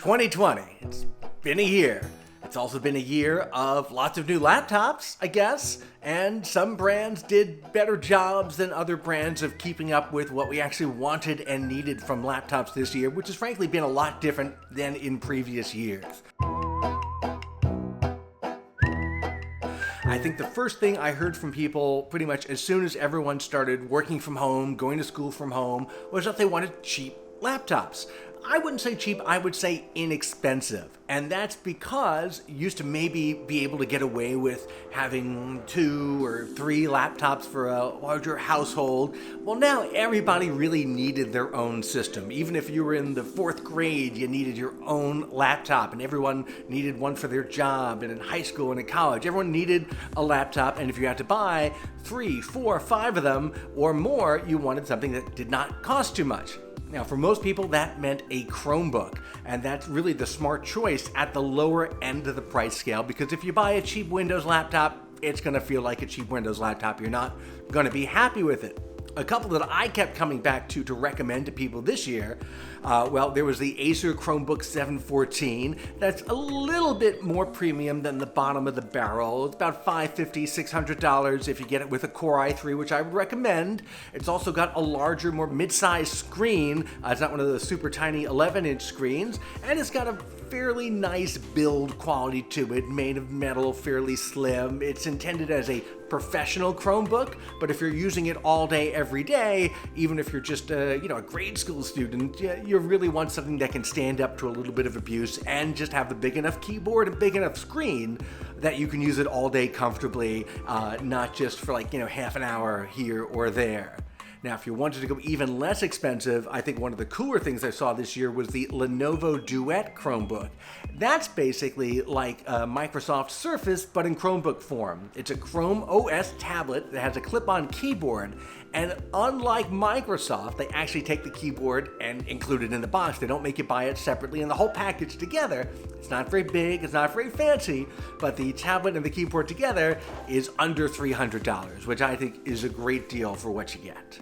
2020, it's been a year. It's also been a year of lots of new laptops, I guess, and some brands did better jobs than other brands of keeping up with what we actually wanted and needed from laptops this year, which has frankly been a lot different than in previous years. I think the first thing I heard from people pretty much as soon as everyone started working from home, going to school from home, was that they wanted cheap laptops. I wouldn't say cheap, I would say inexpensive. And that's because you used to maybe be able to get away with having 2 or 3 laptops for a larger household. Well, now everybody really needed their own system. Even if you were in the 4th grade, you needed your own laptop, and everyone needed one for their job, and in high school and in college, everyone needed a laptop, and if you had to buy 3, 4, 5 of them or more, you wanted something that did not cost too much. Now, for most people, that meant a Chromebook, and that's really the smart choice at the lower end of the price scale, because if you buy a cheap Windows laptop, it's going to feel like a cheap Windows laptop. You're not going to be happy with it. A couple that I kept coming back to recommend to people this year, there was the Acer Chromebook 714. That's a little bit more premium than the bottom of the barrel. It's about $550, $600 if you get it with a Core i3, which I would recommend. It's also got a larger, more mid-sized screen. It's not one of those super tiny 11-inch screens, and it's got a fairly nice build quality to it, made of metal, fairly slim. It's intended as a professional Chromebook, but if you're using it all day, every day, even if you're just a grade school student, you really want something that can stand up to a little bit of abuse and just have the big enough keyboard and big enough screen that you can use it all day comfortably, not just for half an hour here or there. Now, if you wanted to go even less expensive, I think one of the cooler things I saw this year was the Lenovo Duo Chromebook. That's basically like a Microsoft Surface, but in Chromebook form. It's a Chrome OS tablet that has a clip-on keyboard, and unlike Microsoft, they actually take the keyboard and include it in the box. They don't make you buy it separately, and the whole package together, it's not very big, it's not very fancy, but the tablet and the keyboard together is under $300, which I think is a great deal for what you get.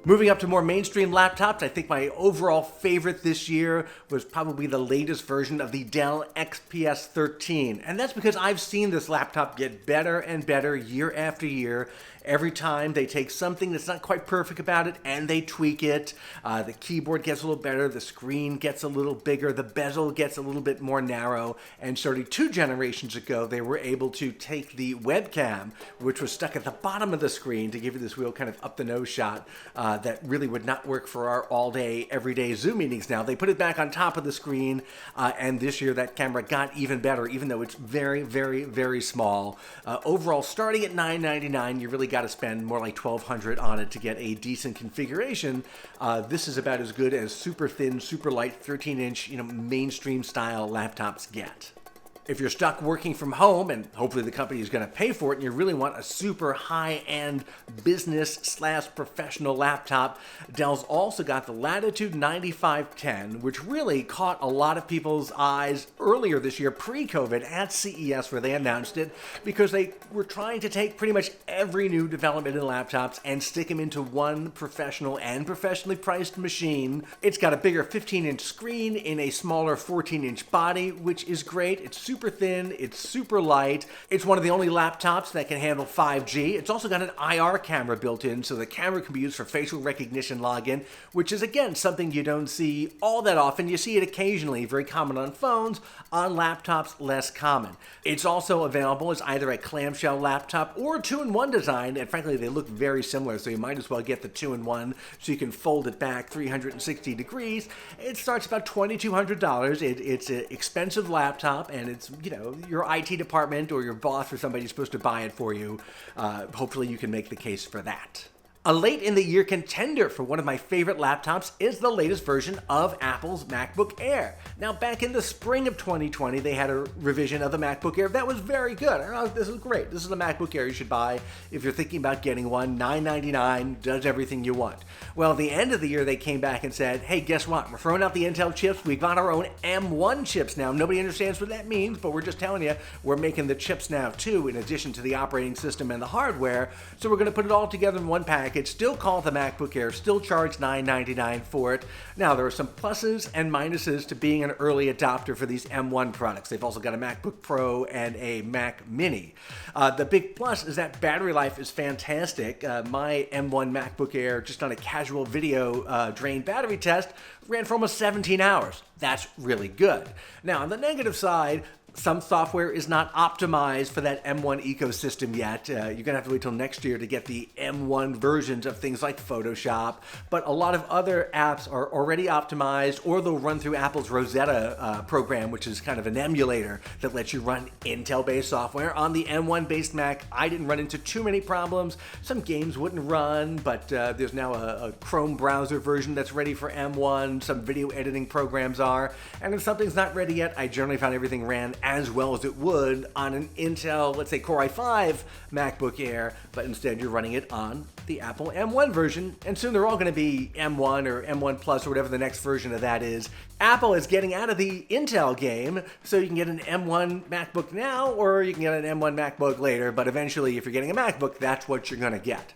Moving up to more mainstream laptops, I think my overall favorite this year was probably the latest version of the Dell XPS 13. And that's because I've seen this laptop get better and better year after year. Every time they take something that's not quite perfect about it and they tweak it. The keyboard gets a little better, the screen gets a little bigger, the bezel gets a little bit more narrow. And starting 2 generations ago, they were able to take the webcam, which was stuck at the bottom of the screen, to give you this real kind of up-the-nose shot that really would not work for our all-day, everyday Zoom meetings now. They put it back on top of the screen, and this year that camera got even better, even though it's very, very, very small. Overall, starting at $999, you really got to spend more like $1,200 on it to get a decent configuration. This is about as good as super thin, super light, 13-inch, mainstream style laptops get. If you're stuck working from home, and hopefully the company is going to pay for it, and you really want a super high-end business/professional laptop, Dell's also got the Latitude 9510, which really caught a lot of people's eyes earlier this year, pre-COVID, at CES, where they announced it, because they were trying to take pretty much every new development in laptops and stick them into one professional and professionally priced machine. It's got a bigger 15-inch screen in a smaller 14-inch body, which is great. It's super thin, it's super light. It's one of the only laptops that can handle 5G. It's also got an IR camera built in, so the camera can be used for facial recognition login, which is, again, something you don't see all that often. You see it occasionally, very common on phones, on laptops, less common. It's also available as either a clamshell laptop or a 2-in-1 design, and frankly, they look very similar, so you might as well get the 2-in-1 so you can fold it back 360 degrees. It starts about $2,200. It's an expensive laptop, and it's your IT department or your boss or somebody is supposed to buy it for you. Hopefully you can make the case for that. A late-in-the-year contender for one of my favorite laptops is the latest version of Apple's MacBook Air. Now, back in the spring of 2020, they had a revision of the MacBook Air that was very good. This is great. This is the MacBook Air you should buy if you're thinking about getting one. $999, does everything you want. Well, at the end of the year, they came back and said, hey, guess what? We're throwing out the Intel chips. We've got our own M1 chips now. Nobody understands what that means, but we're just telling you, we're making the chips now, too, in addition to the operating system and the hardware. So we're going to put it all together in one package package, still call it the MacBook Air, still charge $999 for it. Now, there are some pluses and minuses to being an early adopter for these M1 products. They've also got a MacBook Pro and a Mac Mini. The big plus is that battery life is fantastic. My M1 MacBook Air, just on a casual video drain battery test, ran for almost 17 hours. That's really good. Now, on the negative side, some software is not optimized for that M1 ecosystem yet. You're going to have to wait till next year to get the M1 versions of things like Photoshop, but a lot of other apps are already optimized, or they'll run through Apple's Rosetta program, which is kind of an emulator that lets you run Intel-based software. On the M1-based Mac, I didn't run into too many problems. Some games wouldn't run, but there's now a Chrome browser version that's ready for M1. Some video editing programs are, and if something's not ready yet, I generally found everything ran as well as it would on an Intel, let's say Core i5 MacBook Air, but instead you're running it on the Apple M1 version, and soon they're all going to be M1 or M1 Plus or whatever the next version of that is. Apple is getting out of the Intel game, so you can get an M1 MacBook now, or you can get an M1 MacBook later, but eventually if you're getting a MacBook, that's what you're going to get.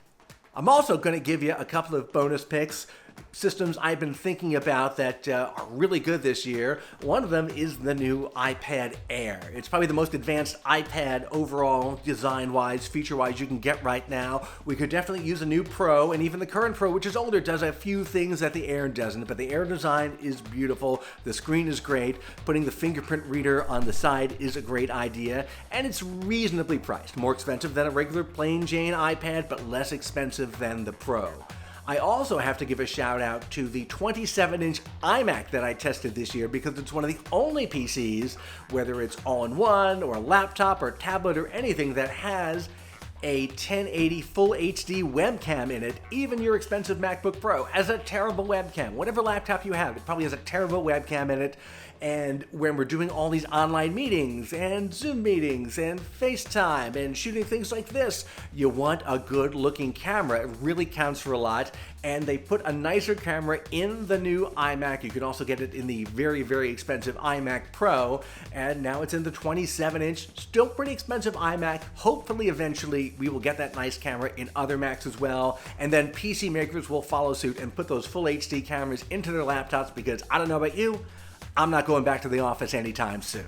I'm also going to give you a couple of bonus picks, systems I've been thinking about that are really good this year. One of them is the new iPad Air. It's probably the most advanced iPad overall, design-wise, feature-wise you can get right now. We could definitely use a new Pro, and even the current Pro, which is older, does a few things that the Air doesn't, but the Air design is beautiful. The screen is great. Putting the fingerprint reader on the side is a great idea, and it's reasonably priced. More expensive than a regular plain Jane iPad, but less expensive than the Pro. I also have to give a shout out to the 27-inch iMac that I tested this year, because it's one of the only PCs, whether it's all-in-one or a laptop or tablet or anything, that has a 1080 full HD webcam in it. Even your expensive MacBook Pro has a terrible webcam. Whatever laptop you have, it probably has a terrible webcam in it. And when we're doing all these online meetings and Zoom meetings and FaceTime and shooting things like this, you want a good looking camera. It really counts for a lot. And they put a nicer camera in the new iMac. You can also get it in the very, very expensive iMac Pro. And now it's in the 27-inch, still pretty expensive iMac. Hopefully, eventually, we will get that nice camera in other Macs as well. And then PC makers will follow suit and put those full HD cameras into their laptops, because I don't know about you, I'm not going back to the office anytime soon.